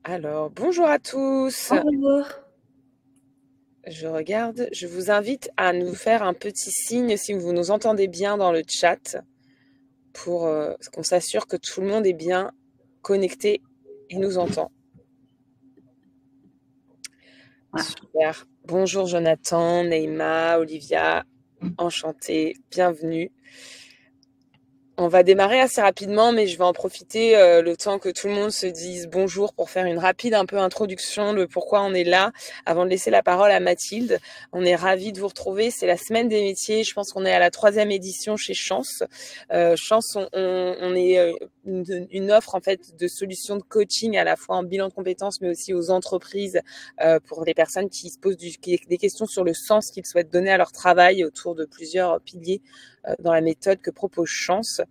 Alors, bonjour à tous. Bonjour. Je regarde. Je vous invite à nous faire un petit signe si vous nous entendez bien dans le chat pour qu'on s'assure que tout le monde est bien connecté et nous entend. Ouais. Super. Bonjour Jonathan, Neima, Olivia. Enchantée. Bienvenue. On va démarrer assez rapidement, mais je vais en profiter le temps que tout le monde se dise bonjour pour faire une rapide un peu introduction de pourquoi on est là, avant de laisser la parole à Mathilde. On est ravis de vous retrouver. C'est la semaine des métiers. Je pense qu'on est à la 3e édition chez Chance. Chance, on est une offre en fait de solutions de coaching à la fois en bilan de compétences, mais aussi aux entreprises pour les personnes qui se posent des questions sur le sens qu'ils souhaitent donner à leur travail autour de plusieurs piliers dans la méthode que propose Chance.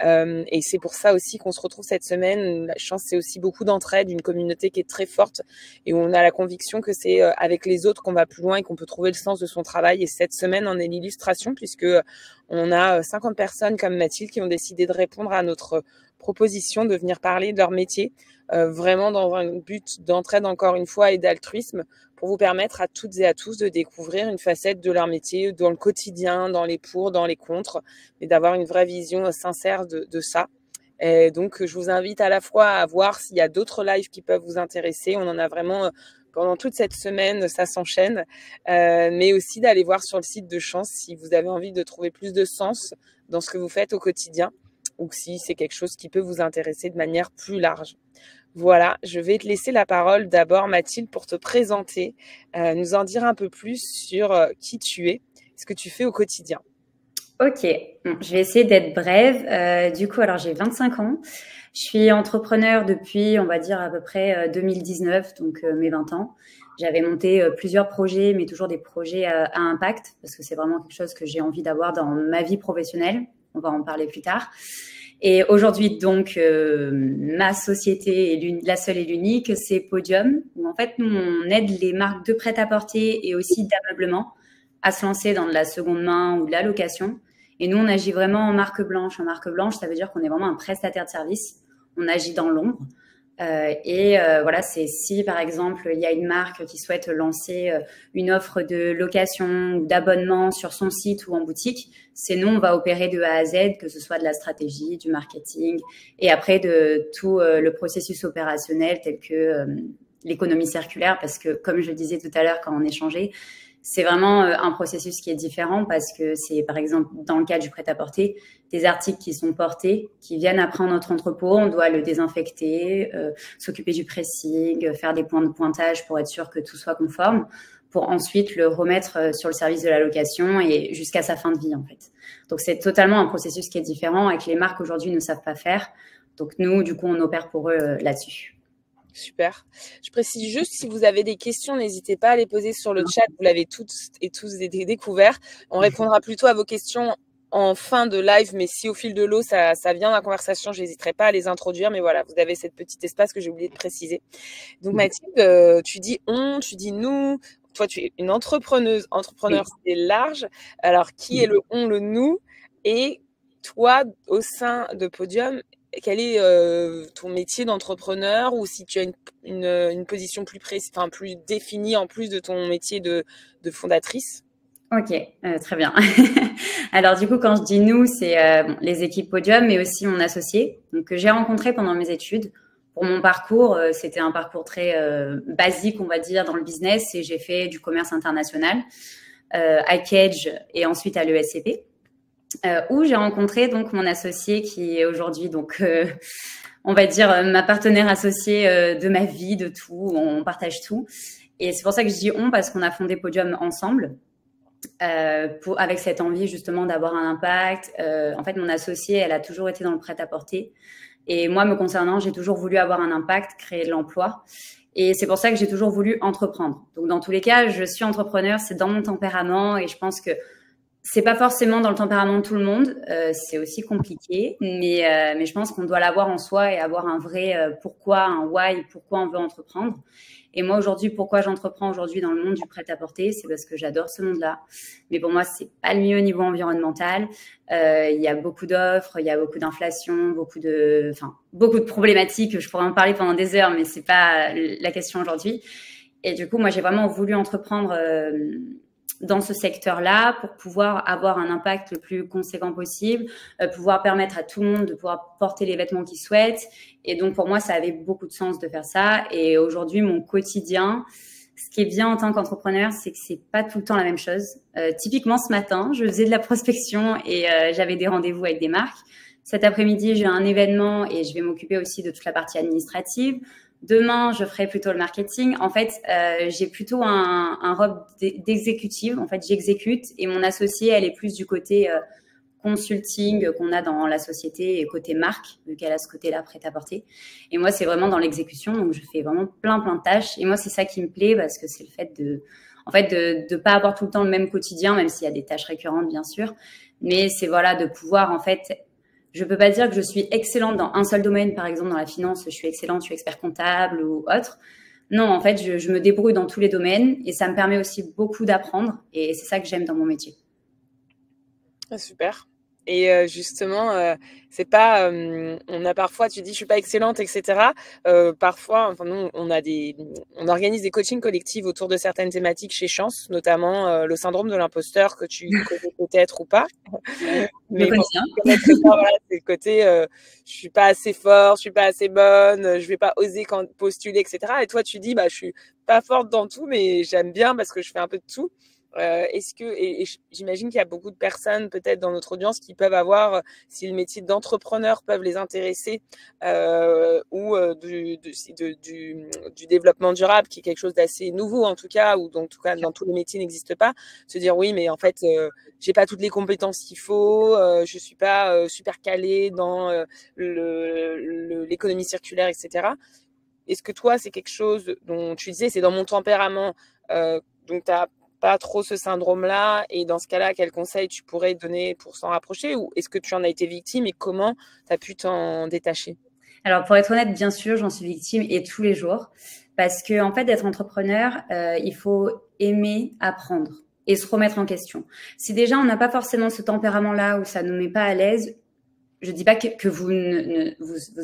Et c'est pour ça aussi qu'on se retrouve cette semaine. La Chance, c'est aussi beaucoup d'entraide, une communauté qui est très forte et où on a la conviction que c'est avec les autres qu'on va plus loin et qu'on peut trouver le sens de son travail. Et cette semaine en est l'illustration puisque on a 50 personnes comme Mathilde qui ont décidé de répondre à notre proposition de venir parler de leur métier, vraiment dans un but d'entraide encore une fois et d'altruisme pour vous permettre à toutes et à tous de découvrir une facette de leur métier dans le quotidien, dans les pour, dans les contre, et d'avoir une vraie vision sincère de ça. Et donc, je vous invite à la fois à voir s'il y a d'autres lives qui peuvent vous intéresser. On en a vraiment pendant toute cette semaine, ça s'enchaîne, mais aussi d'aller voir sur le site de Chance si vous avez envie de trouver plus de sens dans ce que vous faites au quotidien ou si c'est quelque chose qui peut vous intéresser de manière plus large. Voilà, je vais te laisser la parole d'abord, Mathilde, pour te présenter, nous en dire un peu plus sur qui tu es, ce que tu fais au quotidien. Ok, bon, je vais essayer d'être brève. Du coup, alors j'ai 25 ans. Je suis entrepreneur depuis, on va dire, à peu près 2019, donc mes 20 ans. J'avais monté plusieurs projets, mais toujours des projets à impact, parce que c'est vraiment quelque chose que j'ai envie d'avoir dans ma vie professionnelle. On va en parler plus tard. Et aujourd'hui, donc, ma société est la seule et l'unique, c'est Podium, où en fait, nous, on aide les marques de prêt-à-porter et aussi d'ameublement à se lancer dans de la seconde main ou de la location. Et nous, on agit vraiment en marque blanche. En marque blanche, ça veut dire qu'on est vraiment un prestataire de service. On agit dans l'ombre. Voilà, c'est si par exemple il y a une marque qui souhaite lancer une offre de location ou d'abonnement sur son site ou en boutique, c'est nous, on va opérer de A à Z, que ce soit de la stratégie, du marketing et après de tout le processus opérationnel tel que l'économie circulaire, parce que comme je le disais tout à l'heure quand on échangeait, c'est vraiment un processus qui est différent parce que c'est, par exemple, dans le cas du prêt-à-porter, des articles qui sont portés, qui viennent après en notre entrepôt. On doit le désinfecter, s'occuper du pressing, faire des points de pointage pour être sûr que tout soit conforme, pour ensuite le remettre sur le service de la location et jusqu'à sa fin de vie, en fait. Donc, c'est totalement un processus qui est différent et que les marques aujourd'hui ne savent pas faire. Donc, nous, du coup, on opère pour eux là-dessus. Super. Je précise juste, si vous avez des questions, n'hésitez pas à les poser sur le chat. Vous l'avez toutes et tous découvert. On répondra plutôt à vos questions en fin de live, mais si au fil de l'eau, ça vient dans la conversation, je n'hésiterai pas à les introduire. Mais voilà, vous avez cette petite espace que j'ai oublié de préciser. Donc Mathilde, tu dis on, tu dis nous. Toi, tu es une entrepreneuse. Entrepreneur, c'est large. Alors, qui est le on, le nous? Et toi, au sein de Podium, quel est ton métier d'entrepreneur, ou si tu as une position plus précise, enfin plus définie en plus de ton métier de fondatrice? Ok, très bien. Alors du coup, quand je dis nous, c'est les équipes Podium, mais aussi mon associé, donc que j'ai rencontré pendant mes études. Pour mon parcours, c'était un parcours très basique, on va dire, dans le business, et j'ai fait du commerce international à Cage et ensuite à l'ESCP, où j'ai rencontré donc mon associé qui est aujourd'hui donc on va dire ma partenaire associée de ma vie, de tout. On partage tout, et c'est pour ça que je dis on, parce qu'on a fondé Podium ensemble. Avec cette envie justement d'avoir un impact. En fait, mon associée, elle a toujours été dans le prêt-à-porter. Et moi, me concernant, j'ai toujours voulu avoir un impact, créer de l'emploi. Et c'est pour ça que j'ai toujours voulu entreprendre. Donc, dans tous les cas, je suis entrepreneur, c'est dans mon tempérament. Et je pense que C'est pas forcément dans le tempérament de tout le monde, c'est aussi compliqué, mais je pense qu'on doit l'avoir en soi et avoir un vrai pourquoi, un why, pourquoi on veut entreprendre. Et moi aujourd'hui, pourquoi j'entreprends aujourd'hui dans le monde du prêt-à-porter, c'est parce que j'adore ce monde-là. Mais pour moi, c'est pas le mieux au niveau environnemental. Il y a beaucoup d'offres, il y a beaucoup d'inflation, beaucoup de problématiques. Je pourrais en parler pendant des heures, mais c'est pas la question aujourd'hui. Et du coup, moi, j'ai vraiment voulu entreprendre dans ce secteur-là pour pouvoir avoir un impact le plus conséquent possible, pouvoir permettre à tout le monde de pouvoir porter les vêtements qu'ils souhaitent. Et donc, pour moi, ça avait beaucoup de sens de faire ça. Et aujourd'hui, mon quotidien, ce qui est bien en tant qu'entrepreneur, c'est que c'est pas tout le temps la même chose. Typiquement, ce matin, je faisais de la prospection et j'avais des rendez-vous avec des marques. Cet après-midi, j'ai un événement et je vais m'occuper aussi de toute la partie administrative. Demain, je ferai plutôt le marketing. En fait, j'ai plutôt un rôle d'exécutive. En fait, j'exécute et mon associée, elle est plus du côté consulting qu'on a dans la société et côté marque, vu qu'elle a ce côté-là prêt-à-porter. Et moi, c'est vraiment dans l'exécution. Donc, je fais vraiment plein de tâches. Et moi, c'est ça qui me plaît parce que c'est le fait de pas avoir tout le temps le même quotidien, même s'il y a des tâches récurrentes, bien sûr. Mais c'est voilà, de pouvoir, en fait, je peux pas dire que je suis excellente dans un seul domaine, par exemple dans la finance, je suis excellente, je suis expert comptable ou autre. Non, en fait, je me débrouille dans tous les domaines et ça me permet aussi beaucoup d'apprendre et c'est ça que j'aime dans mon métier. Ah, super. Et justement, c'est pas, on a parfois, tu dis, je suis pas excellente, etc. Parfois, enfin, nous, on organise des coachings collectifs autour de certaines thématiques chez Chance, notamment le syndrome de l'imposteur que tu connais peut-être ou pas. Mais bon, voilà, c'est le côté, je suis pas assez forte, je suis pas assez bonne, je vais pas oser postuler, etc. Et toi, tu dis, bah, je suis pas forte dans tout, mais j'aime bien parce que je fais un peu de tout. Est-ce que, et j'imagine qu'il y a beaucoup de personnes peut-être dans notre audience qui peuvent avoir, si le métier d'entrepreneur peuvent les intéresser, ou du développement durable, qui est quelque chose d'assez nouveau en tout cas, ou en tout cas dans tous les métiers n'existe pas, se dire oui, mais en fait, j'ai pas toutes les compétences qu'il faut, je suis pas super calée dans l'économie circulaire, etc. Est-ce que toi, c'est quelque chose dont tu disais, c'est dans mon tempérament, donc tu as pas trop ce syndrome-là, et dans ce cas-là, quels conseils tu pourrais donner pour s'en rapprocher, ou est-ce que tu en as été victime et comment tu as pu t'en détacher? Alors, pour être honnête, bien sûr, j'en suis victime et tous les jours. Parce que, en fait, d'être entrepreneur, il faut aimer apprendre et se remettre en question. Si déjà on n'a pas forcément ce tempérament-là où ça ne nous met pas à l'aise, je dis pas que vous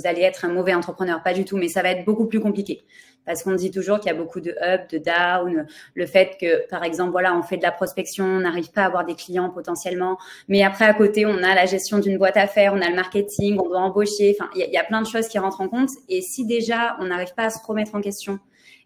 allez être un mauvais entrepreneur, pas du tout, mais ça va être beaucoup plus compliqué. Parce qu'on dit toujours qu'il y a beaucoup de up, de down, le fait que, par exemple, voilà, on fait de la prospection, on n'arrive pas à avoir des clients potentiellement, mais après, à côté, on a la gestion d'une boîte à faire, on a le marketing, on doit embaucher, enfin, il y a plein de choses qui rentrent en compte. Et si déjà, on n'arrive pas à se remettre en question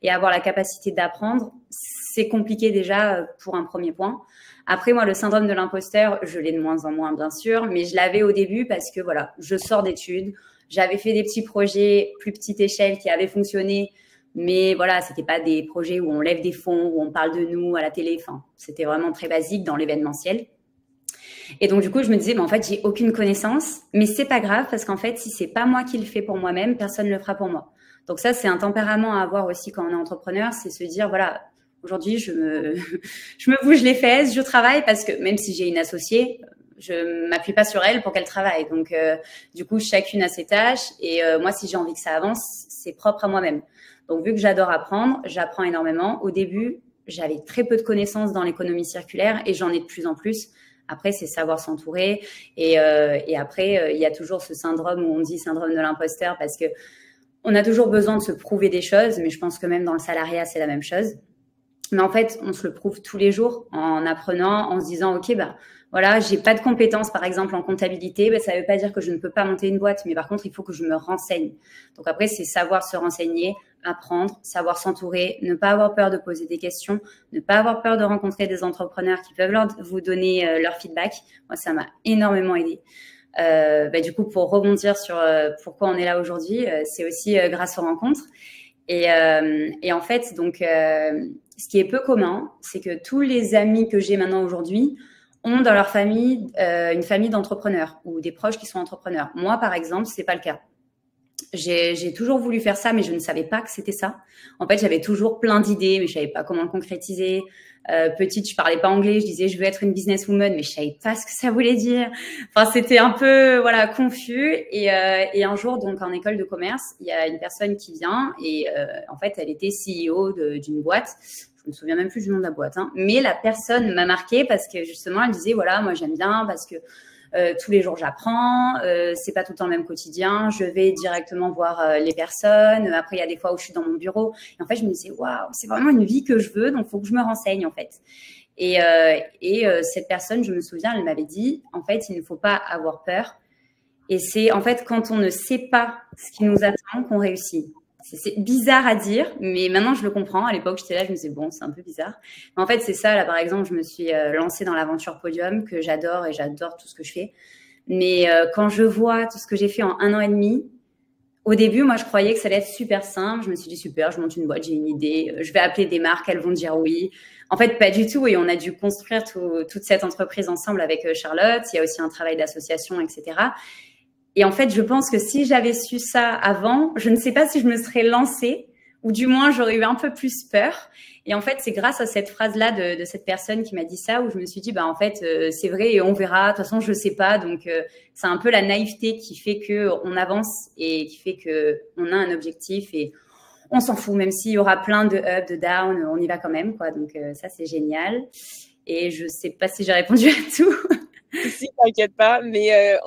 et à avoir la capacité d'apprendre, c'est compliqué déjà pour un premier point. Après, moi, le syndrome de l'imposteur, je l'ai de moins en moins, bien sûr, mais je l'avais au début parce que, voilà, je sors d'études, j'avais fait des petits projets plus petite échelle qui avaient fonctionné, mais voilà, c'était pas des projets où on lève des fonds, où on parle de nous à la télé, enfin, c'était vraiment très basique dans l'événementiel. Et donc, du coup, je me disais, mais en fait, j'ai aucune connaissance, mais c'est pas grave parce qu'en fait, si c'est pas moi qui le fais pour moi-même, personne ne le fera pour moi. Donc ça, c'est un tempérament à avoir aussi quand on est entrepreneur, c'est se dire, voilà, aujourd'hui, je me bouge les fesses, je travaille parce que même si j'ai une associée, je m'appuie pas sur elle pour qu'elle travaille. Donc, du coup, chacune a ses tâches. Et moi, si j'ai envie que ça avance, c'est propre à moi-même. Donc, vu que j'adore apprendre, j'apprends énormément. Au début, j'avais très peu de connaissances dans l'économie circulaire et j'en ai de plus en plus. Après, c'est savoir s'entourer. Et après, il y a toujours ce syndrome où on dit syndrome de l'imposteur parce que on a toujours besoin de se prouver des choses. Mais je pense que même dans le salariat, c'est la même chose. Mais en fait, on se le prouve tous les jours en apprenant, en se disant, OK, bah, voilà, j'ai pas de compétences, par exemple, en comptabilité. Bah, ça veut pas dire que je ne peux pas monter une boîte, mais par contre, il faut que je me renseigne. Donc après, c'est savoir se renseigner, apprendre, savoir s'entourer, ne pas avoir peur de poser des questions, ne pas avoir peur de rencontrer des entrepreneurs qui peuvent vous donner leur feedback. Moi, ça m'a énormément aidé. Du coup, pour rebondir sur pourquoi on est là aujourd'hui, c'est aussi grâce aux rencontres. Et en fait, donc, ce qui est peu commun, c'est que tous les amis que j'ai maintenant aujourd'hui ont dans leur famille une famille d'entrepreneurs ou des proches qui sont entrepreneurs. Moi, par exemple, c'est pas le cas. j'ai toujours voulu faire ça, mais je ne savais pas que c'était ça. En fait, j'avais toujours plein d'idées, mais je savais pas comment le concrétiser. Petite, je parlais pas anglais, je disais je veux être une businesswoman, mais je savais pas ce que ça voulait dire. Enfin, c'était un peu voilà confus. Et un jour, donc en école de commerce, il y a une personne qui vient et en fait, elle était CEO d'une boîte. Je me souviens même plus du nom de la boîte, hein. Mais la personne m'a marquée parce que justement, elle disait voilà, moi j'aime bien parce que tous les jours j'apprends, c'est pas tout le temps le même quotidien, je vais directement voir les personnes, après il y a des fois où je suis dans mon bureau et en fait je me disais waouh, c'est vraiment une vie que je veux, donc faut que je me renseigne en fait. Et cette personne, je me souviens, elle m'avait dit en fait il ne faut pas avoir peur, et c'est en fait quand on ne sait pas ce qui nous attend qu'on réussit. C'est bizarre à dire, mais maintenant je le comprends. À l'époque, j'étais là, je me disais bon, c'est un peu bizarre. Mais en fait, c'est ça. Là, par exemple, je me suis lancée dans l'aventure Podium, que j'adore et j'adore tout ce que je fais. Mais quand je vois tout ce que j'ai fait en 1 an et demi, au début, moi, je croyais que ça allait être super simple. Je me suis dit super, je monte une boîte, j'ai une idée, je vais appeler des marques, elles vont dire oui. En fait, pas du tout. Et on a dû construire toute cette entreprise ensemble avec Charlotte. Il y a aussi un travail d'association, etc. Et en fait, je pense que si j'avais su ça avant, je ne sais pas si je me serais lancée, ou du moins j'aurais eu un peu plus peur. Et en fait, c'est grâce à cette phrase-là de cette personne qui m'a dit ça où je me suis dit, bah en fait, c'est vrai et on verra. De toute façon, je sais pas. Donc, c'est un peu la naïveté qui fait que on avance et qui fait que on a un objectif et on s'en fout, même s'il y aura plein de up, de down, on y va quand même, quoi. Donc, ça, c'est génial. Et je sais pas si j'ai répondu à tout. Si, t'inquiète pas, mais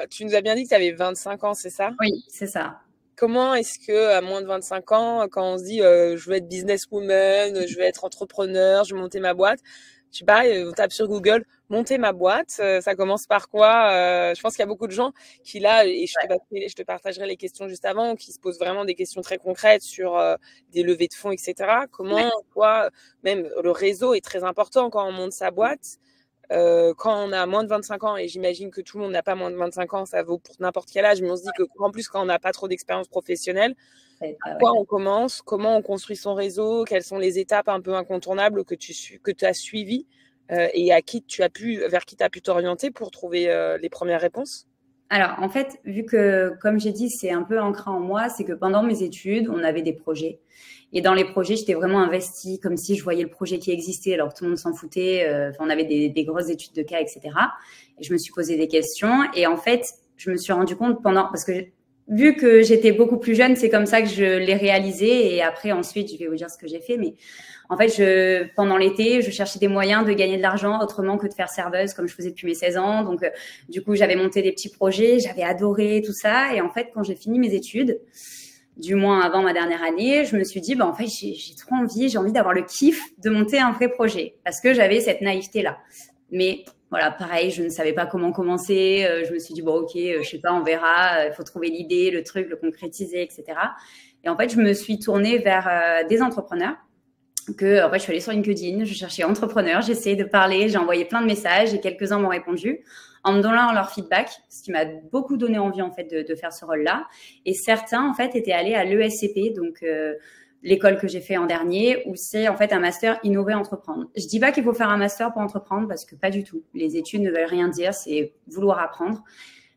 tu nous as bien dit que tu avais 25 ans, c'est ça? Oui, c'est ça. Comment est-ce que à moins de 25 ans, quand on se dit je veux être businesswoman, je veux être entrepreneur, je veux monter ma boîte, je sais pas, on tape sur Google monter ma boîte, ça commence par quoi? Je pense qu'il y a beaucoup de gens qui là, et je te partagerai les questions juste avant, qui se posent vraiment des questions très concrètes sur des levées de fonds, etc. Comment toi, même le réseau est très important quand on monte sa boîte. Quand on a moins de 25 ans, et j'imagine que tout le monde n'a pas moins de 25 ans, ça vaut pour n'importe quel âge, mais on se dit que en plus quand on n'a pas trop d'expérience professionnelle, par quoi on commence, comment on construit son réseau, quelles sont les étapes un peu incontournables que tu as suivies et vers qui tu as pu t'orienter pour trouver les premières réponses? Alors, en fait, vu que, comme j'ai dit, c'est un peu ancré en moi, c'est que pendant mes études, on avait des projets. Et dans les projets, j'étais vraiment investie, comme si je voyais le projet qui existait, alors que tout le monde s'en foutait. On avait des grosses études de cas, etc. Et je me suis posé des questions. Et en fait, je me suis rendu compte parce que vu que j'étais beaucoup plus jeune, c'est comme ça que je l'ai réalisé. Et après, ensuite, je vais vous dire ce que j'ai fait. Mais en fait, pendant l'été, je cherchais des moyens de gagner de l'argent autrement que de faire serveuse, comme je faisais depuis mes 16 ans. Donc, du coup, j'avais monté des petits projets, j'avais adoré tout ça. Et en fait, quand j'ai fini mes études, du moins avant ma dernière année, je me suis dit, bah, en fait, j'ai trop envie, j'ai envie d'avoir le kiff de monter un vrai projet parce que j'avais cette naïveté-là. Mais voilà, pareil, je ne savais pas comment commencer. Je me suis dit, bon, ok, je sais pas, on verra. Il faut trouver l'idée, le truc, le concrétiser, etc. Et en fait, je me suis tournée vers des entrepreneurs. En fait, je suis allée sur LinkedIn, je cherchais entrepreneurs, j'ai essayé de parler, j'ai envoyé plein de messages et quelques-uns m'ont répondu en me donnant leur feedback, ce qui m'a beaucoup donné envie en fait de faire ce rôle-là. Et certains en fait étaient allés à l'ESCP, donc l'école que j'ai fait en dernier, où c'est en fait un master innover entreprendre. Je dis pas qu'il faut faire un master pour entreprendre parce que pas du tout. Les études ne veulent rien dire, c'est vouloir apprendre.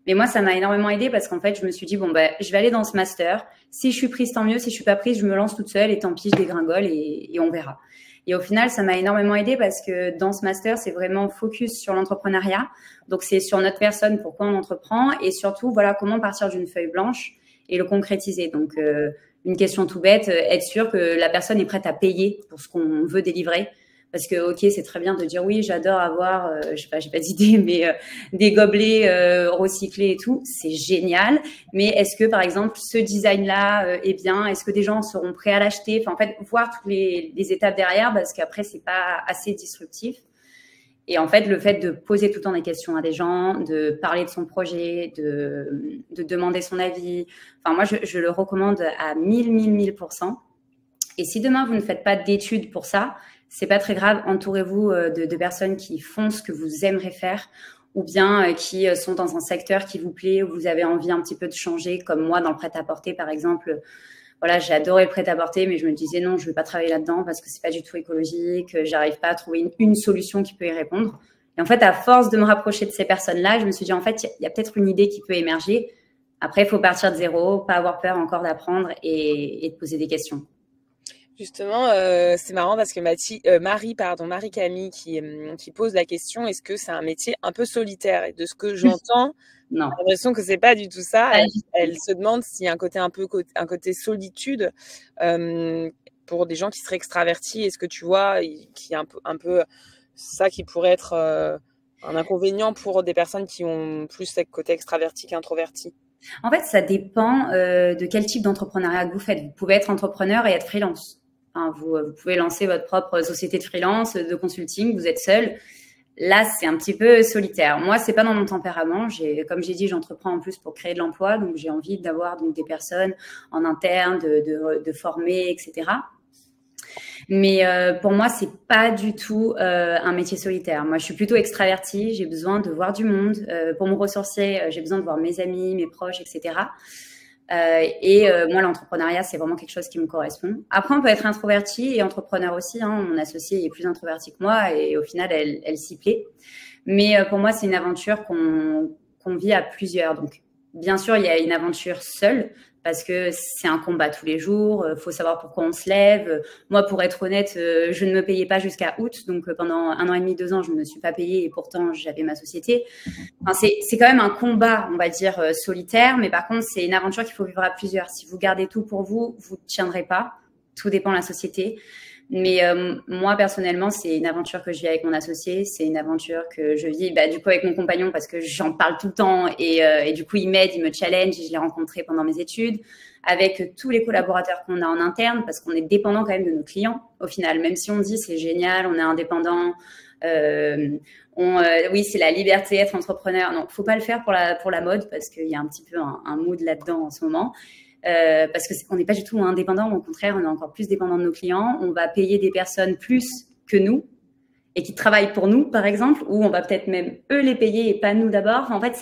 Mais moi, ça m'a énormément aidé parce qu'en fait, je me suis dit, bon, ben, je vais aller dans ce master. Si je suis prise, tant mieux. Si je suis pas prise, je me lance toute seule et tant pis, je dégringole et on verra. Et au final, ça m'a énormément aidé parce que dans ce master, c'est vraiment focus sur l'entrepreneuriat. Donc, c'est sur notre personne, pourquoi on entreprend et surtout, voilà, comment partir d'une feuille blanche et le concrétiser. Donc, une question tout bête, être sûr que la personne est prête à payer pour ce qu'on veut délivrer. Parce que, ok, c'est très bien de dire oui, j'adore avoir, j'ai pas d'idée, mais des gobelets recyclés et tout, c'est génial. Mais est-ce que, par exemple, ce design-là est bien? Est-ce que des gens seront prêts à l'acheter? Enfin, en fait, voir toutes les étapes derrière, parce qu'après, c'est pas assez disruptif. Et en fait, le fait de poser tout le temps des questions à des gens, de parler de son projet, de demander son avis, enfin, moi, je le recommande à 1000%. Et si demain, vous ne faites pas d'études pour ça, c'est pas très grave. Entourez-vous de personnes qui font ce que vous aimeriez faire ou bien qui sont dans un secteur qui vous plaît, où vous avez envie un petit peu de changer, comme moi dans le prêt-à-porter, par exemple. Voilà, j'ai adoré le prêt-à-porter, mais je me disais non, je vais pas travailler là-dedans parce que c'est pas du tout écologique, j'arrive pas à trouver une solution qui peut y répondre. Et en fait, à force de me rapprocher de ces personnes-là, je me suis dit, en fait, il y a peut-être une idée qui peut émerger. Après, il faut partir de zéro, pas avoir peur encore d'apprendre et de poser des questions. Justement, c'est marrant parce que Marie-Camille qui pose la question, est-ce que c'est un métier un peu solitaire? Et de ce que j'entends, Non. j'ai l'impression que c'est pas du tout ça. Pas du Elle tout. se demande s'il y a un côté solitude pour des gens qui seraient extravertis. Est-ce que tu vois qu'il y a un peu ça qui pourrait être un inconvénient pour des personnes qui ont plus ce côté extraverti qu'introverti? En fait, ça dépend de quel type d'entrepreneuriat que vous faites. Vous pouvez être entrepreneur et être freelance. Enfin, vous pouvez lancer votre propre société de freelance, de consulting, vous êtes seul. Là, c'est un petit peu solitaire. Moi, c'est pas dans mon tempérament. Comme j'ai dit, j'entreprends en plus pour créer de l'emploi, donc j'ai envie d'avoir donc des personnes en interne, de former, etc. Mais pour moi, c'est pas du tout un métier solitaire. Moi, je suis plutôt extravertie. J'ai besoin de voir du monde. Pour me ressourcer, j'ai besoin de voir mes amis, mes proches, etc. Moi, l'entrepreneuriat, c'est vraiment quelque chose qui me correspond. Après, on peut être introverti et entrepreneur aussi. Hein. Mon associée est plus introvertie que moi et au final, elle s'y plaît. Mais pour moi, c'est une aventure qu'on vit à plusieurs. Donc, bien sûr, il y a une aventure seule parce que c'est un combat tous les jours. Faut savoir pourquoi on se lève. Moi, pour être honnête, je ne me payais pas jusqu'à août. Donc, pendant 1 an et demi, 2 ans, je ne me suis pas payée et pourtant, j'avais ma société. Enfin, c'est quand même un combat, on va dire, solitaire. Mais par contre, c'est une aventure qu'il faut vivre à plusieurs. Si vous gardez tout pour vous, vous ne tiendrez pas. Tout dépend de la société. Mais moi, personnellement, c'est une aventure que je vis avec mon associé. C'est une aventure que je vis du coup avec mon compagnon parce que j'en parle tout le temps et du coup, il m'aide, il me challenge et je l'ai rencontré pendant mes études. Avec tous les collaborateurs qu'on a en interne parce qu'on est dépendant quand même de nos clients au final. Même si on dit c'est génial, on est indépendant, oui, c'est la liberté, être entrepreneur. Non, faut pas le faire pour la mode parce qu'il y a un petit peu un mood là-dedans en ce moment. Parce qu'on n'est pas du tout indépendant, au contraire, on est encore plus dépendant de nos clients. On va payer des personnes plus que nous et qui travaillent pour nous, par exemple, ou on va peut-être même eux les payer et pas nous d'abord. Enfin, en fait,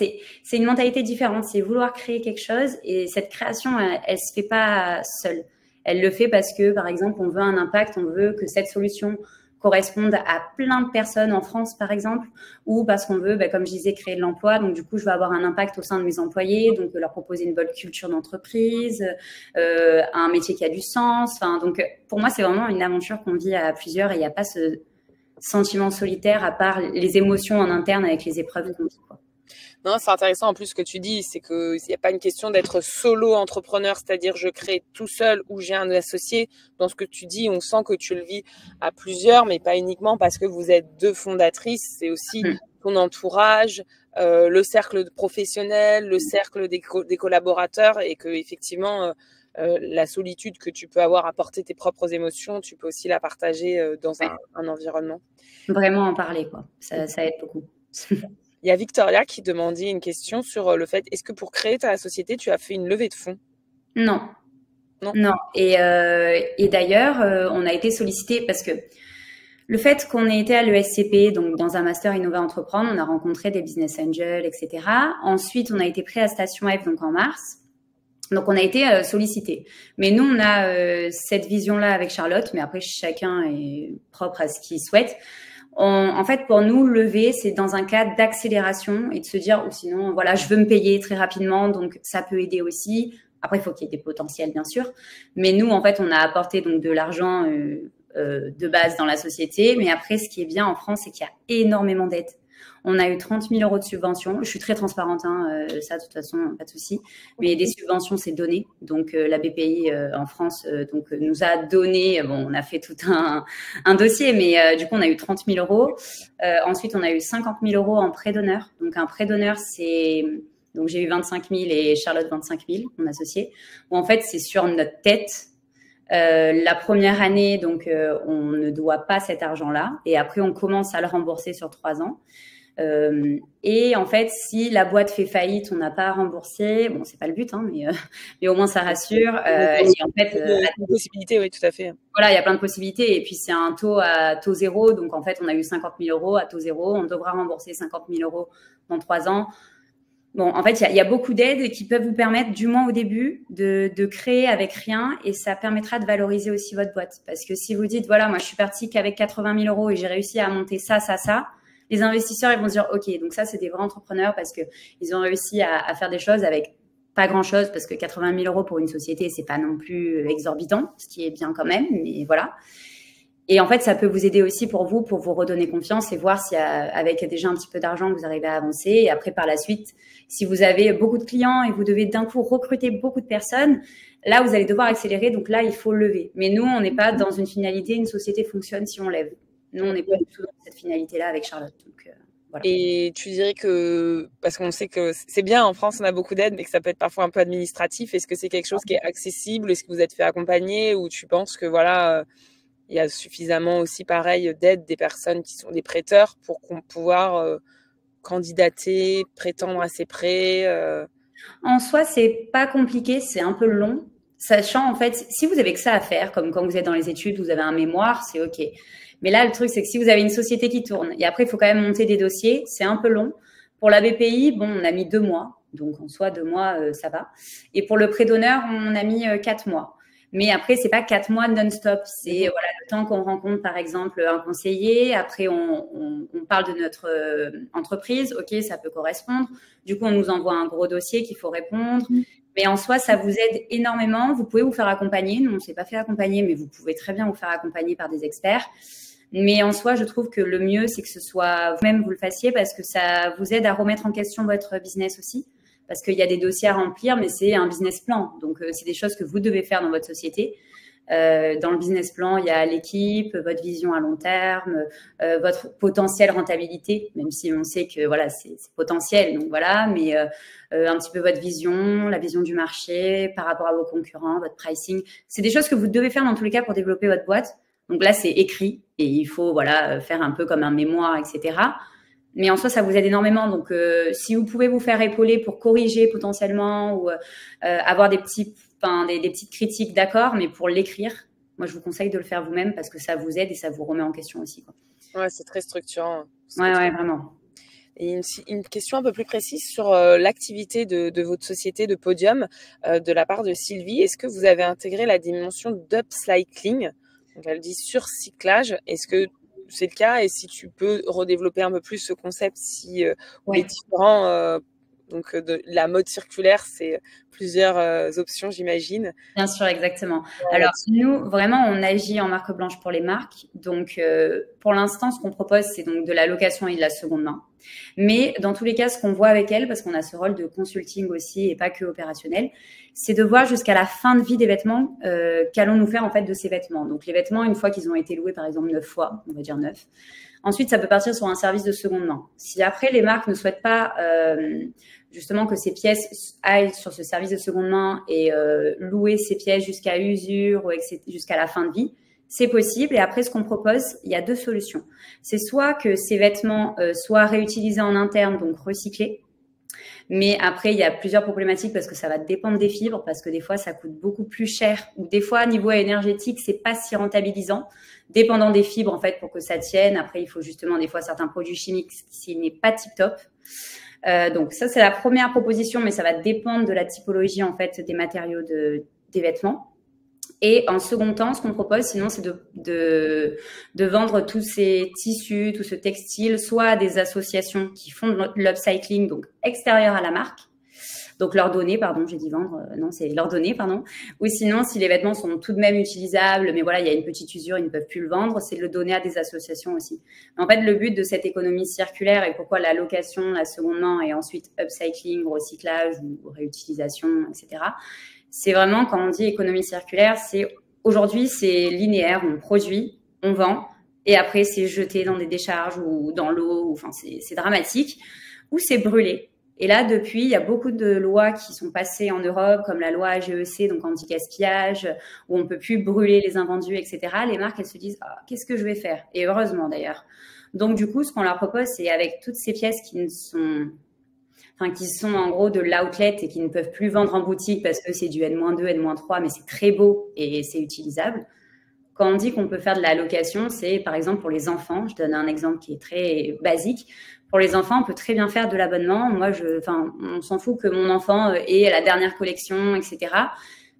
c'est une mentalité différente. C'est vouloir créer quelque chose et cette création, elle se fait pas seule. Elle le fait parce que, par exemple, on veut un impact, on veut que cette solution corresponde à plein de personnes en France, par exemple, ou parce qu'on veut, comme je disais, créer de l'emploi. Donc, du coup, je veux avoir un impact au sein de mes employés, donc leur proposer une bonne culture d'entreprise, un métier qui a du sens. Enfin, donc, pour moi, c'est vraiment une aventure qu'on vit à plusieurs et il n'y a pas ce sentiment solitaire à part les émotions en interne avec les épreuves qu'on vit, quoi. Non, c'est intéressant en plus ce que tu dis, c'est qu'il n'y a pas une question d'être solo entrepreneur, c'est-à-dire je crée tout seul ou j'ai un associé. Dans ce que tu dis, on sent que tu le vis à plusieurs, mais pas uniquement parce que vous êtes 2 fondatrices, c'est aussi ton entourage, le cercle professionnel, le cercle des collaborateurs et que effectivement la solitude que tu peux avoir à porter tes propres émotions, tu peux aussi la partager dans un environnement. Vraiment en parler, quoi. Ça aide beaucoup. Il y a Victoria qui demandait une question sur le fait, est-ce que pour créer ta société, tu as fait une levée de fonds? Non. Non. Non. Et d'ailleurs, on a été sollicité parce que le fait qu'on ait été à l'ESCP, donc dans un master Innover Entreprendre, on a rencontré des business angels, etc. Ensuite, on a été pris à Station F, donc en mars. Donc, on a été sollicité. Mais nous, on a cette vision-là avec Charlotte, mais après, chacun est propre à ce qu'il souhaite. En fait, pour nous, lever, c'est dans un cadre d'accélération et de se dire, ou sinon, voilà, je veux me payer très rapidement, donc ça peut aider aussi. Après, il faut qu'il y ait des potentiels, bien sûr. Mais nous, en fait, on a apporté donc de l'argent de base dans la société. Mais après, ce qui est bien en France, c'est qu'il y a énormément d'aides. On a eu 30 000 € de subventions. Je suis très transparente, ça, de toute façon, pas de souci. Mais des subventions, c'est donné. Donc, la BPI en France nous a donné, bon, on a fait tout un dossier, mais du coup, on a eu 30 000 €. Ensuite, on a eu 50 000 € en prêt d'honneur. Donc, un prêt d'honneur, c'est... Donc, j'ai eu 25 000 et Charlotte 25 000, mon associé. Où en fait, c'est sur notre tête. La première année, donc, on ne doit pas cet argent-là. Et après, on commence à le rembourser sur 3 ans. Et en fait, si la boîte fait faillite, on n'a pas à rembourser. Bon, c'est pas le but, mais au moins ça rassure. Et en fait, une possibilité, oui, tout à fait. Voilà, il y a plein de possibilités. Et puis c'est un taux à taux zéro, donc en fait, on a eu 50 000 € à taux zéro. On devra rembourser 50 000 € dans 3 ans. Bon, en fait, il y a beaucoup d'aides qui peuvent vous permettre, du moins au début, de créer avec rien et ça permettra de valoriser aussi votre boîte. Parce que si vous dites, voilà, moi, je suis partie qu'avec 80 000 € et j'ai réussi à monter ça, les investisseurs, ils vont se dire, OK, donc ça, c'est des vrais entrepreneurs parce que ils ont réussi à faire des choses avec pas grand-chose parce que 80 000 euros pour une société, c'est pas non plus exorbitant, ce qui est bien quand même, mais voilà. Et en fait, ça peut vous aider aussi pour vous redonner confiance et voir si avec déjà un petit peu d'argent, vous arrivez à avancer. Et après, par la suite, si vous avez beaucoup de clients et vous devez d'un coup recruter beaucoup de personnes, là, vous allez devoir accélérer. Donc là, il faut lever. Mais nous, on n'est pas dans une finalité, une société fonctionne si on lève. Nous, on n'est pas du tout dans cette finalité-là avec Charlotte. Donc, voilà. Et tu dirais que, parce qu'on sait que c'est bien, en France, on a beaucoup d'aides, mais que ça peut être parfois un peu administratif. Est-ce que c'est quelque chose qui est accessible? Est-ce que vous êtes fait accompagner ou tu penses que voilà, il y a suffisamment aussi pareil d'aide des personnes qui sont des prêteurs pour pouvoir candidater, prétendre à ces prêts? En soi, c'est pas compliqué, c'est un peu long. Sachant, en fait, si vous avez que ça à faire, comme quand vous êtes dans les études, vous avez un mémoire, c'est OK. Mais là, le truc, c'est que si vous avez une société qui tourne, et après, il faut quand même monter des dossiers, c'est un peu long. Pour la BPI, bon, on a mis 2 mois. Donc, en soi, 2 mois, ça va. Et pour le prêt d'honneur, on a mis 4 mois. Mais après, c'est pas 4 mois non-stop. C'est voilà, le temps qu'on rencontre, par exemple, un conseiller. Après, on parle de notre entreprise. OK, ça peut correspondre. Du coup, on nous envoie un gros dossier qu'il faut répondre. Mais en soi, ça vous aide énormément. Vous pouvez vous faire accompagner. Nous, on ne s'est pas fait accompagner, mais vous pouvez très bien vous faire accompagner par des experts. Mais en soi, je trouve que le mieux, c'est que ce soit vous-même vous le fassiez parce que ça vous aide à remettre en question votre business aussi. Parce qu'il y a des dossiers à remplir, mais c'est un business plan. Donc, c'est des choses que vous devez faire dans votre société. Dans le business plan, il y a l'équipe, votre vision à long terme, votre potentielle rentabilité, même si on sait que voilà, c'est potentiel. Donc voilà, mais un petit peu votre vision, la vision du marché par rapport à vos concurrents, votre pricing. C'est des choses que vous devez faire dans tous les cas pour développer votre boîte. Donc là, c'est écrit et il faut voilà faire un peu comme un mémoire, etc. Mais en soi, ça vous aide énormément. Donc, si vous pouvez vous faire épauler pour corriger potentiellement ou avoir des petites critiques, d'accord, mais pour l'écrire, moi, je vous conseille de le faire vous-même parce que ça vous aide et ça vous remet en question aussi, quoi. Ouais, c'est très structurant. Ouais, vraiment. Et une question un peu plus précise sur l'activité de votre société de Podium de la part de Sylvie. Est-ce que vous avez intégré la dimension d'upcycling? Donc, elle dit surcyclage. Est-ce que c'est le cas? Et si tu peux redévelopper un peu plus ce concept, si les différents, donc de la mode circulaire, c'est plusieurs options, j'imagine. Bien sûr, exactement. Alors, nous, vraiment, on agit en marque blanche pour les marques. Donc, pour l'instant, ce qu'on propose, c'est donc de la location et de la seconde main. Mais dans tous les cas, ce qu'on voit avec elle, parce qu'on a ce rôle de consulting aussi et pas que opérationnel, c'est de voir jusqu'à la fin de vie des vêtements qu'allons-nous faire en fait de ces vêtements. Donc, les vêtements, une fois qu'ils ont été loués, par exemple, 9 fois, on va dire 9. Ensuite, ça peut partir sur un service de seconde main. Si après, les marques ne souhaitent pas justement que ces pièces aillent sur ce service de seconde main et louer ces pièces jusqu'à usure ou jusqu'à la fin de vie, c'est possible. Et après, ce qu'on propose, il y a 2 solutions. C'est soit que ces vêtements soient réutilisés en interne, donc recyclés. Mais après, il y a plusieurs problématiques parce que ça va dépendre des fibres, parce que des fois, ça coûte beaucoup plus cher ou des fois, niveau énergétique, c'est pas si rentabilisant. Dépendant des fibres, en fait, pour que ça tienne. Après, il faut justement des fois certains produits chimiques s'il n'est pas tip top. Donc ça, c'est la première proposition, mais ça va dépendre de la typologie, en fait, des matériaux des vêtements. Et en second temps, ce qu'on propose, sinon, c'est de vendre tous ces tissus, tout ce textile, soit à des associations qui font de l'upcycling, donc extérieur à la marque. Donc, leur donner, pardon, j'ai dit vendre, non, c'est leur donner, pardon. Ou sinon, si les vêtements sont tout de même utilisables, mais voilà, il y a une petite usure, ils ne peuvent plus le vendre, c'est de le donner à des associations aussi. En fait, le but de cette économie circulaire et pourquoi la location, la seconde main et ensuite upcycling, recyclage ou réutilisation, etc., c'est vraiment, quand on dit économie circulaire, aujourd'hui, c'est linéaire, on produit, on vend, et après, c'est jeté dans des décharges ou dans l'eau, enfin, c'est dramatique, ou c'est brûlé. Et là, depuis, il y a beaucoup de lois qui sont passées en Europe, comme la loi GEC, donc anti-gaspillage, où on peut plus brûler les invendus, etc. Les marques, elles se disent, ah, qu'est-ce que je vais faire? Et heureusement, d'ailleurs. Donc, du coup, ce qu'on leur propose, c'est avec toutes ces pièces qui sont en gros de l'outlet et qui ne peuvent plus vendre en boutique parce que c'est du N-2, N-3, mais c'est très beau et c'est utilisable. Quand on dit qu'on peut faire de la location, c'est par exemple pour les enfants. Je donne un exemple qui est très basique. Pour les enfants, on peut très bien faire de l'abonnement. Moi, on s'en fout que mon enfant ait la dernière collection, etc.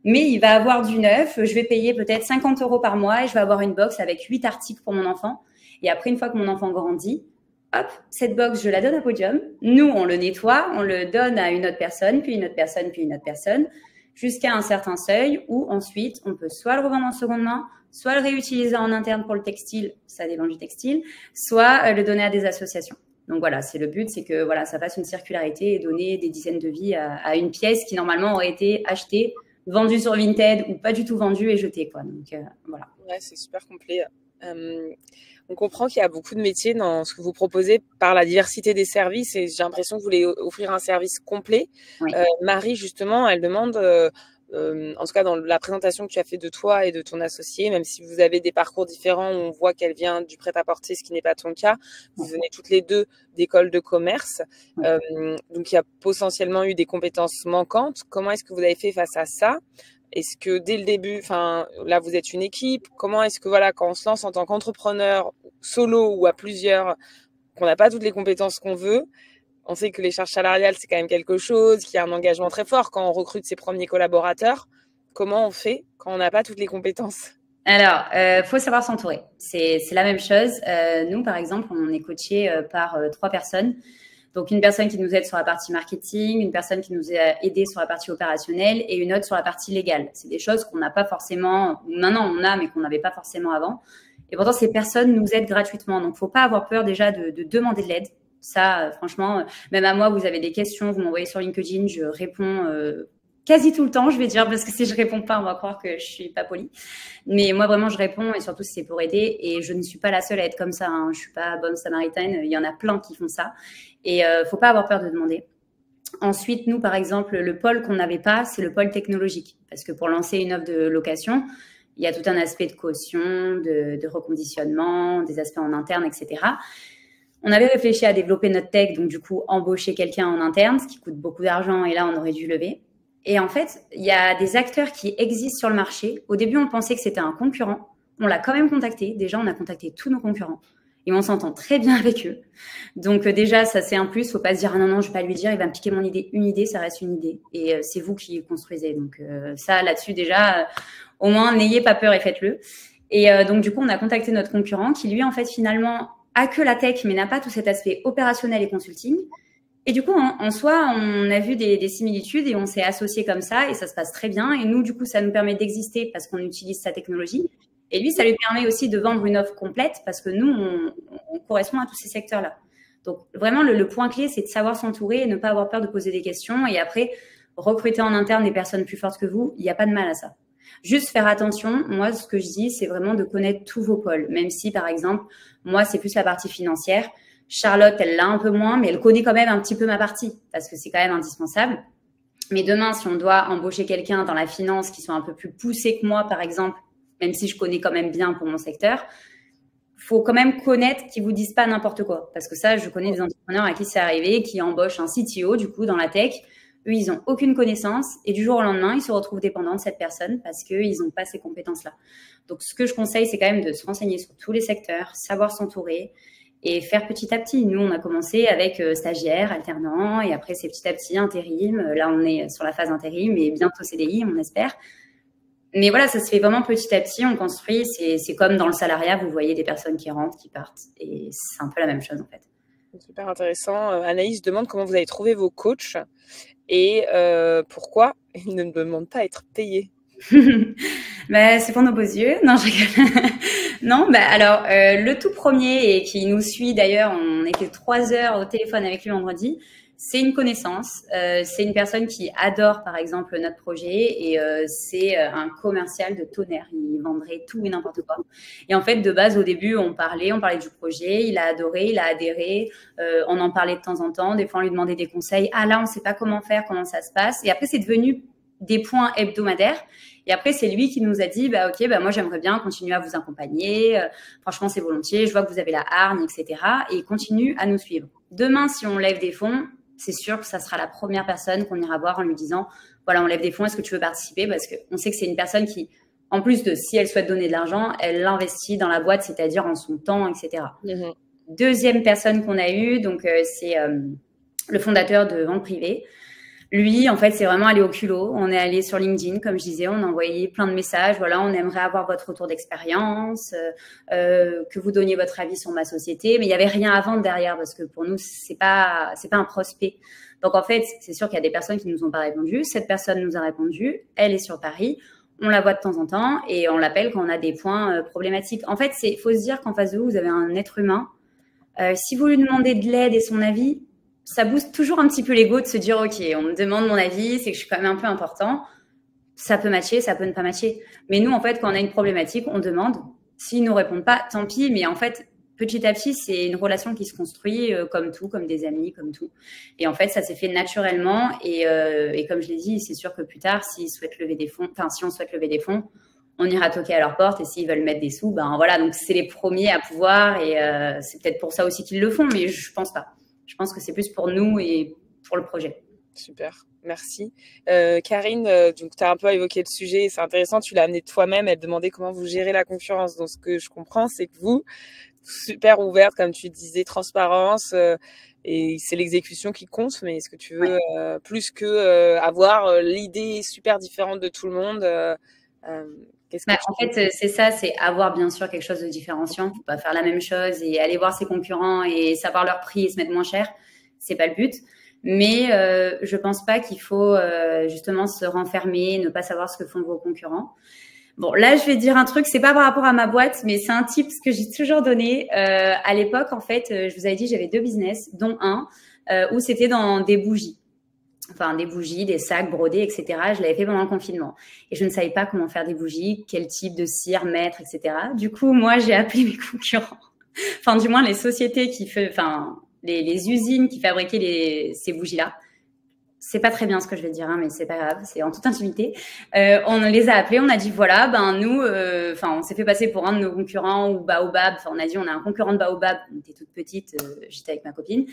Mais il va avoir du neuf. Je vais payer peut-être 50 € par mois et je vais avoir une box avec 8 articles pour mon enfant. Et après, une fois que mon enfant grandit, hop, cette box, je la donne à Podium. Nous, on le nettoie, on le donne à une autre personne, puis une autre personne, puis une autre personne, jusqu'à un certain seuil où ensuite, on peut soit le revendre en seconde main, soit le réutiliser en interne pour le textile, ça dépend du textile, soit le donner à des associations. Donc voilà, c'est le but, c'est que voilà, ça fasse une circularité et donner des dizaines de vies à une pièce qui normalement aurait été achetée, vendue sur Vinted ou pas du tout vendue et jetée, quoi. Donc voilà. Ouais, c'est super complet. On comprend qu'il y a beaucoup de métiers dans ce que vous proposez par la diversité des services et j'ai l'impression que vous voulez offrir un service complet. Oui. Marie, justement, elle demande, en tout cas dans la présentation que tu as fait de toi et de ton associé, même si vous avez des parcours différents, on voit qu'elle vient du prêt-à-porter, ce qui n'est pas ton cas. Vous venez toutes les deux d'écoles de commerce. Donc, il y a potentiellement eu des compétences manquantes. Comment est-ce que vous avez fait face à ça? Est-ce que dès le début, enfin là vous êtes une équipe, comment est-ce que voilà quand on se lance en tant qu'entrepreneur solo ou à plusieurs, qu'on n'a pas toutes les compétences qu'on veut, on sait que les charges salariales c'est quand même quelque chose, qu'il y a un engagement très fort quand on recrute ses premiers collaborateurs. Comment on fait quand on n'a pas toutes les compétences? Alors, faut savoir s'entourer. C'est la même chose. Nous, par exemple, on est coaché par 3 personnes. Donc, une personne qui nous aide sur la partie marketing, une personne qui nous a aidé sur la partie opérationnelle et une autre sur la partie légale. C'est des choses qu'on n'a pas forcément, maintenant on a, mais qu'on n'avait pas forcément avant. Et pourtant, ces personnes nous aident gratuitement. Donc, faut pas avoir peur déjà de demander de l'aide. Ça, franchement, même à moi, vous avez des questions, vous m'envoyez sur LinkedIn, je réponds quasi tout le temps, je vais dire, parce que si je réponds pas, on va croire que je suis pas polie. Mais moi, vraiment, je réponds, et surtout si c'est pour aider. Et je ne suis pas la seule à être comme ça, hein. Je suis pas bonne samaritaine. Il y en a plein qui font ça. Et faut pas avoir peur de demander. Ensuite, nous, par exemple, le pôle qu'on n'avait pas, c'est le pôle technologique. Parce que pour lancer une offre de location, il y a tout un aspect de caution, de reconditionnement, des aspects en interne, etc. On avait réfléchi à développer notre tech, donc du coup, embaucher quelqu'un en interne, ce qui coûte beaucoup d'argent, et là, on aurait dû lever. Et en fait, il y a des acteurs qui existent sur le marché. Au début, on pensait que c'était un concurrent. On l'a quand même contacté. Déjà, on a contacté tous nos concurrents. Et on s'entend très bien avec eux. Donc déjà, ça c'est un plus. Faut pas se dire, ah non, non, je vais pas lui dire, il va me piquer mon idée. Une idée, ça reste une idée. Et c'est vous qui construisez. Donc ça, là-dessus, déjà, au moins, n'ayez pas peur et faites-le. Et donc du coup, on a contacté notre concurrent qui, lui, en fait, finalement, a que la tech, mais n'a pas tout cet aspect opérationnel et consulting. Et du coup, en soi, on a vu des similitudes et on s'est associés comme ça et ça se passe très bien. Et nous, du coup, ça nous permet d'exister parce qu'on utilise sa technologie. Et lui, ça lui permet aussi de vendre une offre complète parce que nous, on correspond à tous ces secteurs-là. Donc, vraiment, le point clé, c'est de savoir s'entourer et ne pas avoir peur de poser des questions. Et après, recruter en interne des personnes plus fortes que vous, il n'y a pas de mal à ça. Juste faire attention. Moi, ce que je dis, c'est vraiment de connaître tous vos pôles. Même si, par exemple, moi, c'est plus la partie financière. Charlotte, elle l'a un peu moins, mais elle connaît quand même un petit peu ma partie parce que c'est quand même indispensable. Mais demain, si on doit embaucher quelqu'un dans la finance qui soit un peu plus poussé que moi, par exemple, même si je connais quand même bien pour mon secteur, faut quand même connaître qu'ils vous disent pas n'importe quoi. Parce que ça, je connais des entrepreneurs à qui c'est arrivé, qui embauchent un CTO, du coup, dans la tech. Eux, ils ont aucune connaissance et du jour au lendemain, ils se retrouvent dépendants de cette personne parce qu'ils n'ont pas ces compétences-là. Donc, ce que je conseille, c'est quand même de se renseigner sur tous les secteurs, savoir s'entourer et faire petit à petit. Nous, on a commencé avec stagiaires, alternants, et après, c'est petit à petit intérim. Là, on est sur la phase intérim et bientôt CDI, on espère. Mais voilà, ça se fait vraiment petit à petit, on construit. C'est comme dans le salariat, vous voyez des personnes qui rentrent, qui partent. Et c'est un peu la même chose, en fait. Super intéressant. Anaïs demande comment vous avez trouvé vos coachs et pourquoi ils ne demandent pas à être payés. Bah, c'est pour nos beaux yeux. Non, je rigole. Non, bah alors le tout premier et qui nous suit d'ailleurs, on était 3 heures au téléphone avec lui vendredi. C'est une connaissance. C'est une personne qui adore, par exemple, notre projet et c'est un commercial de tonnerre. Il vendrait tout et n'importe quoi. Et en fait, de base, au début, on parlait du projet. Il a adoré, il a adhéré. On en parlait de temps en temps. Des fois, on lui demandait des conseils. Ah là, on ne sait pas comment faire, comment ça se passe. Et après, c'est devenu des points hebdomadaires. Et après, c'est lui qui nous a dit, bah, OK, bah, moi, j'aimerais bien continuer à vous accompagner. Franchement, c'est volontiers. Je vois que vous avez la hargne, etc. Et il continue à nous suivre. Demain, si on lève des fonds, c'est sûr que ça sera la première personne qu'on ira voir en lui disant, voilà, on lève des fonds, est-ce que tu veux participer? Parce qu'on sait que c'est une personne qui, en plus de si elle souhaite donner de l'argent, elle l'investit dans la boîte, c'est-à-dire en son temps, etc. Mmh. Deuxième personne qu'on a eue, donc c'est le fondateur de Vente Privée. Lui, en fait, c'est vraiment allé au culot. On est allé sur LinkedIn, comme je disais, on a envoyé plein de messages. Voilà, on aimerait avoir votre retour d'expérience, que vous donniez votre avis sur ma société. Mais il n'y avait rien à vendre derrière parce que pour nous, c'est pas un prospect. Donc, en fait, c'est sûr qu'il y a des personnes qui nous ont pas répondu. Cette personne nous a répondu. Elle est sur Paris. On la voit de temps en temps et on l'appelle quand on a des points problématiques. En fait, faut se dire qu'en face de vous, vous avez un être humain. Si vous lui demandez de l'aide et son avis, ça booste toujours un petit peu l'ego de se dire, OK, on me demande mon avis, c'est que je suis quand même un peu important. Ça peut matcher, ça peut ne pas matcher. Mais nous, en fait, quand on a une problématique, on demande. S'ils nous répondent pas, tant pis. Mais en fait, petit à petit, c'est une relation qui se construit comme tout, comme des amis, comme tout. Et en fait, ça s'est fait naturellement. Et comme je l'ai dit, c'est sûr que plus tard, s'ils souhaitent lever des fonds, enfin, si on souhaite lever des fonds, on ira toquer à leur porte et s'ils veulent mettre des sous, ben voilà, donc c'est les premiers à pouvoir et c'est peut-être pour ça aussi qu'ils le font, mais je pense pas. Je pense que c'est plus pour nous et pour le projet. Super, merci. Karine, donc tu as un peu évoqué le sujet, c'est intéressant, tu l'as amené de toi-même, elle te demandait comment vous gérez la concurrence. Donc ce que je comprends, c'est que vous, super ouverte, comme tu disais, transparence, et c'est l'exécution qui compte, mais est-ce que tu veux plus que avoir l'idée super différente de tout le monde qu'est-ce que En fait, c'est ça, c'est avoir bien sûr quelque chose de différenciant. Faut pas faire la même chose et aller voir ses concurrents et savoir leur prix et se mettre moins cher. C'est pas le but. Mais je pense pas qu'il faut justement se renfermer, ne pas savoir ce que font vos concurrents. Bon, là, je vais dire un truc, c'est pas par rapport à ma boîte, mais c'est un tip que j'ai toujours donné. À l'époque, en fait, je vous avais dit, j'avais 2 business, dont un où c'était dans des bougies. Enfin, des bougies, des sacs brodés, etc. Je l'avais fait pendant le confinement. Et je ne savais pas comment faire des bougies, quel type de cire mettre, etc. Du coup, moi, j'ai appelé mes concurrents. Enfin, du moins, les sociétés les usines qui fabriquaient ces bougies-là. C'est pas très bien ce que je vais dire, hein, mais c'est pas grave, c'est en toute intimité. On les a appelés, on a dit voilà, nous, on s'est fait passer pour un de nos concurrents ou Baobab. Enfin, on a dit on a un concurrent de Baobab. On était toute petite, j'étais avec ma copine.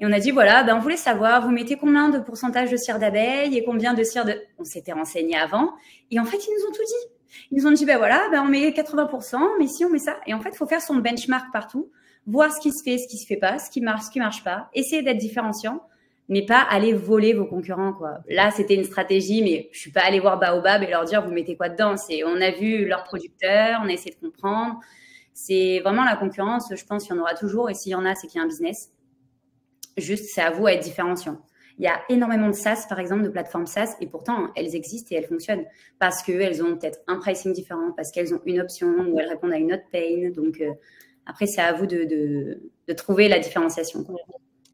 Et on a dit, voilà, on voulait savoir, vous mettez combien de pourcentage de cire d'abeille et combien de cire de... On s'était renseigné avant. Et en fait, ils nous ont tout dit. Ils nous ont dit, on met 80%, mais si on met ça. Et en fait, il faut faire son benchmark partout, voir ce qui se fait, ce qui se fait pas, ce qui marche pas, essayer d'être différenciant, mais pas aller voler vos concurrents, quoi. Là, c'était une stratégie, mais je suis pas allée voir Baobab et leur dire, vous mettez quoi dedans? On a vu leurs producteurs, on a essayé de comprendre. C'est vraiment la concurrence, je pense qu'il y en aura toujours. Et s'il y en a, c'est qu'il y a un business. Juste, c'est à vous à être différenciant. Il y a énormément de SaaS, par exemple, de plateformes SaaS, et pourtant, elles existent et elles fonctionnent parce qu'elles ont peut-être un pricing différent, parce qu'elles ont une option ou elles répondent à une autre pain. Donc, après, c'est à vous de trouver la différenciation.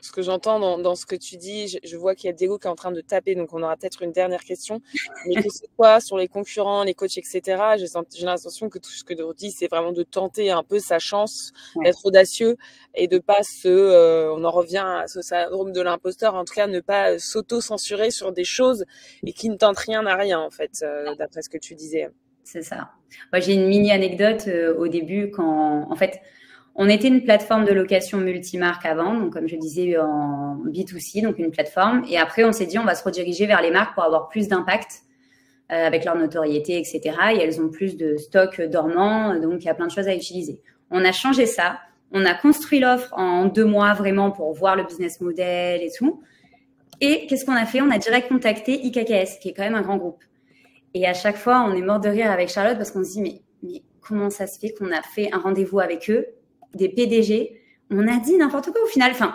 Ce que j'entends dans ce que tu dis, je vois qu'il y a Diego qui est en train de taper, donc on aura peut-être une dernière question. Mais que ce soit sur les concurrents, les coachs, etc., j'ai l'impression que tout ce que tu dis, c'est vraiment de tenter un peu sa chance, d'être audacieux et de pas on en revient à ce syndrome de l'imposteur, en tout cas, ne pas s'auto-censurer sur des choses et qui ne tentent rien à rien, en fait, d'après ce que tu disais. C'est ça. Moi, j'ai une mini anecdote au début quand, en fait, on était une plateforme de location multimarque avant, donc comme je disais en B2C, donc une plateforme. Et après, on s'est dit, on va se rediriger vers les marques pour avoir plus d'impact avec leur notoriété, etc. Et elles ont plus de stock dormant, donc il y a plein de choses à utiliser. On a changé ça. On a construit l'offre en 2 mois vraiment pour voir le business model et tout. Et qu'est-ce qu'on a fait? On a direct contacté IKKS, qui est quand même un grand groupe. Et à chaque fois, on est mort de rire avec Charlotte parce qu'on se dit, mais comment ça se fait qu'on a fait un rendez-vous avec eux, des PDG, on a dit n'importe quoi au final. Enfin,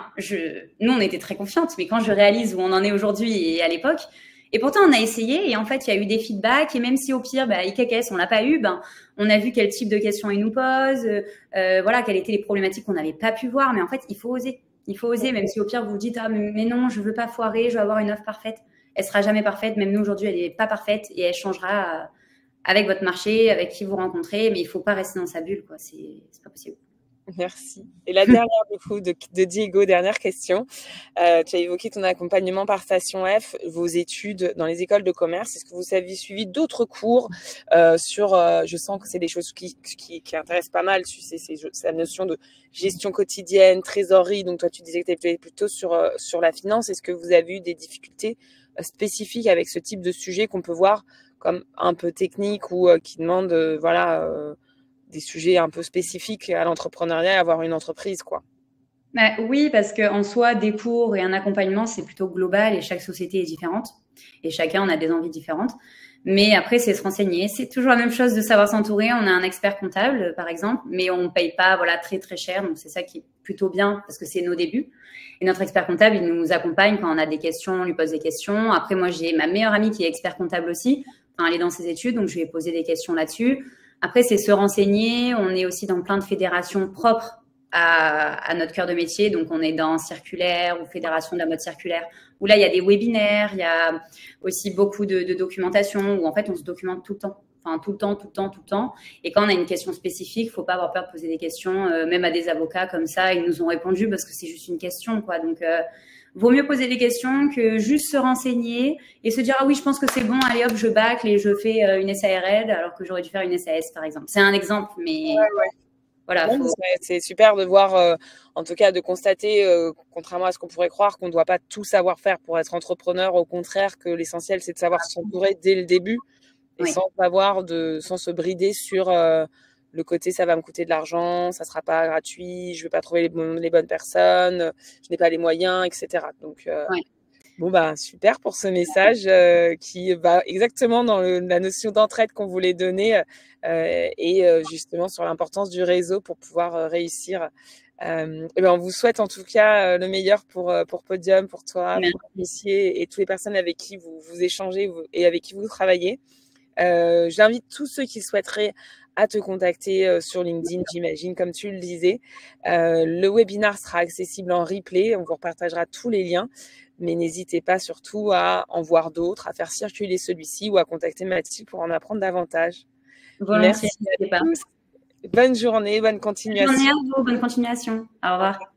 nous, on était très confiantes, mais quand je réalise où on en est aujourd'hui et à l'époque, et pourtant, on a essayé et en fait, il y a eu des feedbacks et même si au pire, IKKS, on l'a pas eu, on a vu quel type de questions ils nous posent, voilà, quelles étaient les problématiques qu'on n'avait pas pu voir. Mais en fait, il faut oser. Il faut oser, même si au pire, vous vous dites, mais non, je veux pas foirer, je veux avoir une offre parfaite. Elle sera jamais parfaite. Même nous, aujourd'hui, elle n'est pas parfaite et elle changera avec votre marché, avec qui vous rencontrez. Mais il faut pas rester dans sa bulle, quoi. C'est pas possible. Merci. Et la dernière, du coup, de Diego, dernière question. Tu as évoqué ton accompagnement par Station F, vos études dans les écoles de commerce. Est-ce que vous avez suivi d'autres cours sur, je sens que c'est des choses qui intéressent pas mal, c'est la notion de gestion quotidienne, trésorerie. Donc, toi, tu disais que tu étais plutôt sur la finance. Est-ce que vous avez eu des difficultés spécifiques avec ce type de sujet qu'on peut voir comme un peu technique ou qui demande, des sujets un peu spécifiques à l'entrepreneuriat et avoir une entreprise, quoi? Oui, parce qu'en soi, des cours et un accompagnement, c'est plutôt global et chaque société est différente et chacun on a des envies différentes. Mais après, c'est se renseigner. C'est toujours la même chose de savoir s'entourer. On a un expert comptable, par exemple, mais on ne paye pas voilà, très, très cher. Donc, c'est ça qui est plutôt bien parce que c'est nos débuts. Et notre expert comptable, il nous accompagne quand on a des questions, on lui pose des questions. Après, moi, j'ai ma meilleure amie qui est expert comptable aussi. Enfin, elle est dans ses études, donc je lui ai posé des questions là-dessus. Après, c'est se renseigner. On est aussi dans plein de fédérations propres à notre cœur de métier. Donc, on est dans circulaire ou fédération de la mode circulaire, où là, il y a des webinaires, il y a aussi beaucoup de documentation, où en fait, on se documente tout le temps. Enfin, tout le temps, tout le temps, tout le temps. Et quand on a une question spécifique, faut pas avoir peur de poser des questions, même à des avocats comme ça, ils nous ont répondu parce que c'est juste une question, quoi. Donc, vaut mieux poser des questions que juste se renseigner et se dire, ah oui, je pense que c'est bon, allez hop, je bâcle et je fais une SARL alors que j'aurais dû faire une SAS, par exemple. C'est un exemple, mais Ouais. voilà, Non, c'est super de voir, en tout cas, de constater, contrairement à ce qu'on pourrait croire, qu'on ne doit pas tout savoir faire pour être entrepreneur. Au contraire, que l'essentiel, c'est de savoir s'entourer dès le début et oui. sans se brider sur le côté ça va me coûter de l'argent, ça sera pas gratuit, je vais pas trouver les bonnes personnes, je n'ai pas les moyens, etc. Donc, Ouais. bon, bah, super pour ce message qui va exactement dans la notion d'entraide qu'on voulait donner et justement sur l'importance du réseau pour pouvoir réussir. Et ben, on vous souhaite en tout cas le meilleur pour Podium, pour toi, pour Merci. Initié et toutes les personnes avec qui vous échangez et avec qui vous travaillez. J'invite tous ceux qui souhaiteraient à te contacter sur LinkedIn, j'imagine, comme tu le disais. Le webinar sera accessible en replay. On vous repartagera tous les liens. Mais n'hésitez pas surtout à en voir d'autres, à faire circuler celui-ci ou à contacter Mathilde pour en apprendre davantage. Volontiers, Merci à n'hésitez pas. tous. Bonne journée, bonne Bonne journée continuation. à vous, bonne continuation. Au revoir.